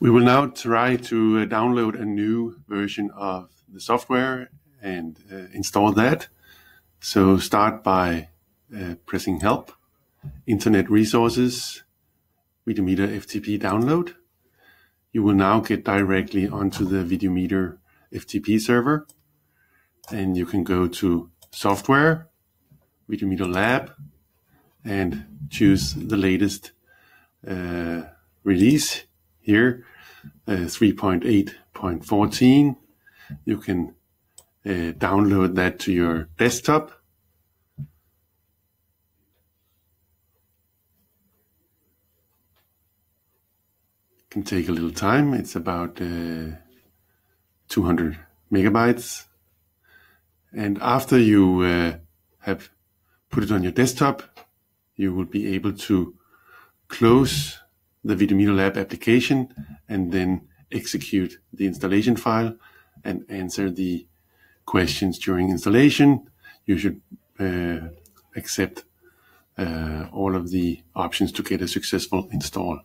We will now try to download a new version of the software and install that. So start by pressing Help, Internet Resources, Videometer FTP download. You will now get directly onto the Videometer FTP server, and you can go to Software, Videometer Lab, and choose the latest release here, 3.8.14. You can download that to your desktop. It can take a little time. It's about 200 megabytes. And after you have put it on your desktop, you will be able to close the Videometer Lab application and then execute the installation file and answer the questions during installation. You should accept all of the options to get a successful install.